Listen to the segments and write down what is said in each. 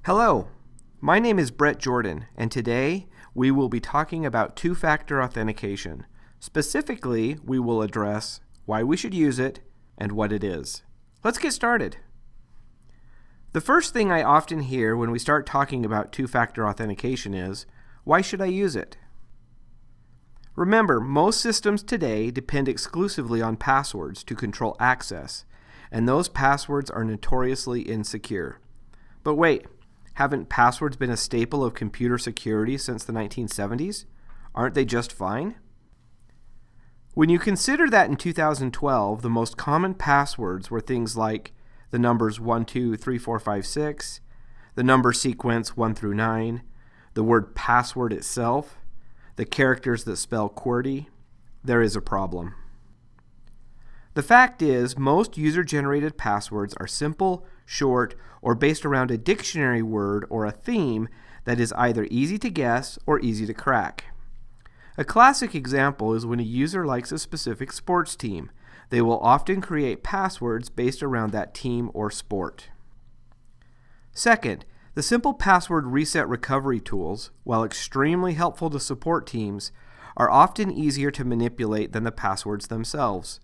Hello, my name is Brett Jordan, and today we will be talking about two-factor authentication. Specifically, we will address why we should use it and what it is. Let's get started. The first thing I often hear when we start talking about two-factor authentication is, why should I use it? Remember, most systems today depend exclusively on passwords to control access, and those passwords are notoriously insecure. But wait, haven't passwords been a staple of computer security since the 1970s? Aren't they just fine? When you consider that in 2012, the most common passwords were things like the numbers 1, 2, 3, 4, 5, 6, the number sequence 1 through 9, the word password itself, the characters that spell QWERTY, there is a problem. The fact is, most user-generated passwords are simple, short, or based around a dictionary word or a theme that is either easy to guess or easy to crack. A classic example is when a user likes a specific sports team. They will often create passwords based around that team or sport. Second, the simple password reset recovery tools, while extremely helpful to support teams, are often easier to manipulate than the passwords themselves.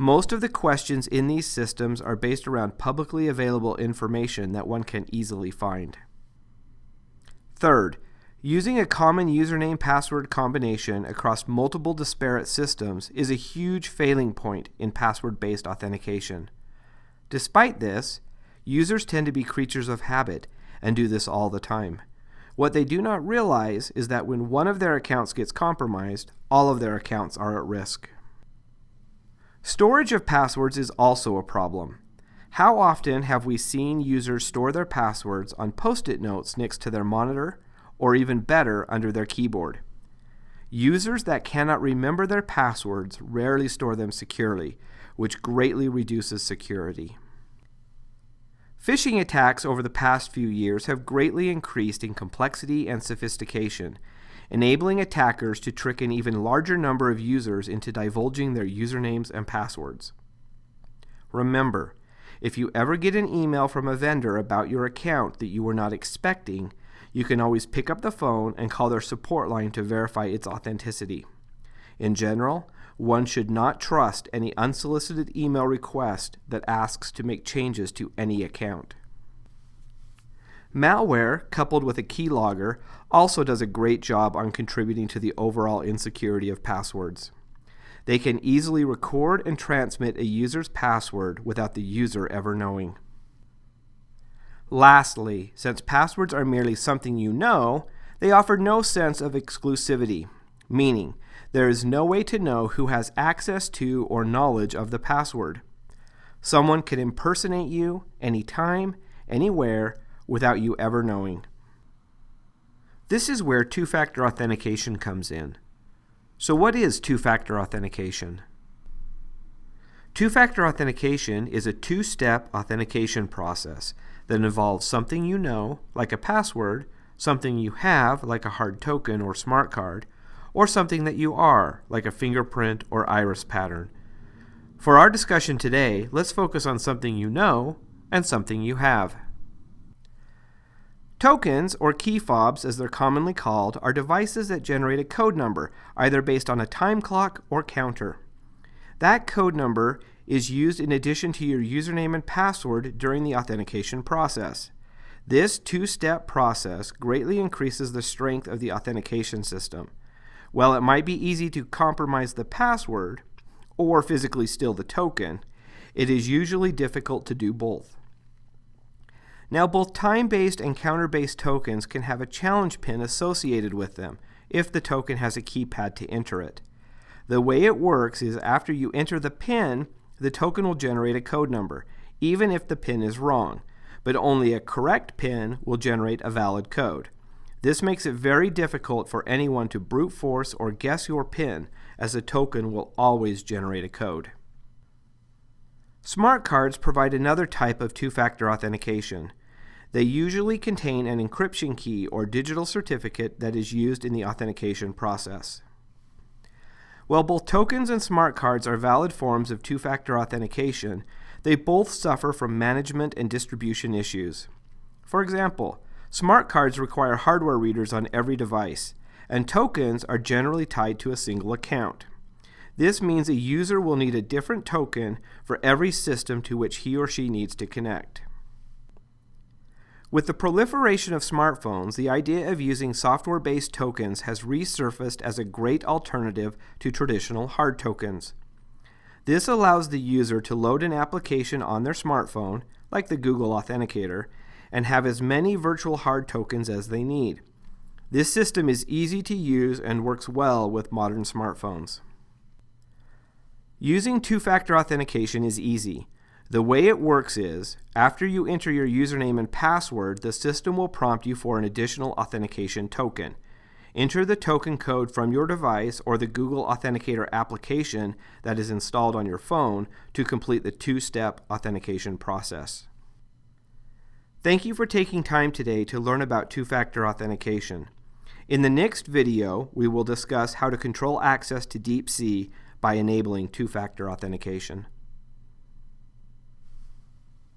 Most of the questions in these systems are based around publicly available information that one can easily find. Third, using a common username-password combination across multiple disparate systems is a huge failing point in password-based authentication. Despite this, users tend to be creatures of habit and do this all the time. What they do not realize is that when one of their accounts gets compromised, all of their accounts are at risk. Storage of passwords is also a problem. How often have we seen users store their passwords on Post-it notes next to their monitor, or even better, under their keyboard? Users that cannot remember their passwords rarely store them securely, which greatly reduces security. Phishing attacks over the past few years have greatly increased in complexity and sophistication, enabling attackers to trick an even larger number of users into divulging their usernames and passwords. Remember, if you ever get an email from a vendor about your account that you were not expecting, you can always pick up the phone and call their support line to verify its authenticity. In general, one should not trust any unsolicited email request that asks to make changes to any account. Malware, coupled with a keylogger, also does a great job on contributing to the overall insecurity of passwords. They can easily record and transmit a user's password without the user ever knowing. Lastly, since passwords are merely something you know, they offer no sense of exclusivity, meaning there is no way to know who has access to or knowledge of the password. Someone can impersonate you anytime, anywhere, without you ever knowing. This is where two-factor authentication comes in. So what is two-factor authentication? Two-factor authentication is a two-step authentication process that involves something you know, like a password, something you have, like a hard token or smart card, or something that you are, like a fingerprint or iris pattern. For our discussion today, let's focus on something you know and something you have. Tokens, or key fobs as they're commonly called, are devices that generate a code number, either based on a time clock or counter. That code number is used in addition to your username and password during the authentication process. This two-step process greatly increases the strength of the authentication system. While it might be easy to compromise the password or physically steal the token, it is usually difficult to do both. Now, both time-based and counter-based tokens can have a challenge pin associated with them if the token has a keypad to enter it. The way it works is after you enter the pin, the token will generate a code number, even if the pin is wrong, but only a correct pin will generate a valid code. This makes it very difficult for anyone to brute force or guess your pin, as the token will always generate a code. Smart cards provide another type of two-factor authentication. They usually contain an encryption key or digital certificate that is used in the authentication process. While both tokens and smart cards are valid forms of two-factor authentication, they both suffer from management and distribution issues. For example, smart cards require hardware readers on every device, and tokens are generally tied to a single account. This means a user will need a different token for every system to which he or she needs to connect. With the proliferation of smartphones, the idea of using software-based tokens has resurfaced as a great alternative to traditional hard tokens. This allows the user to load an application on their smartphone, like the Google Authenticator, and have as many virtual hard tokens as they need. This system is easy to use and works well with modern smartphones. Using two-factor authentication is easy. The way it works is, after you enter your username and password, the system will prompt you for an additional authentication token. Enter the token code from your device or the Google Authenticator application that is installed on your phone to complete the two-step authentication process. Thank you for taking time today to learn about two-factor authentication. In the next video, we will discuss how to control access to DeepC by enabling two-factor authentication.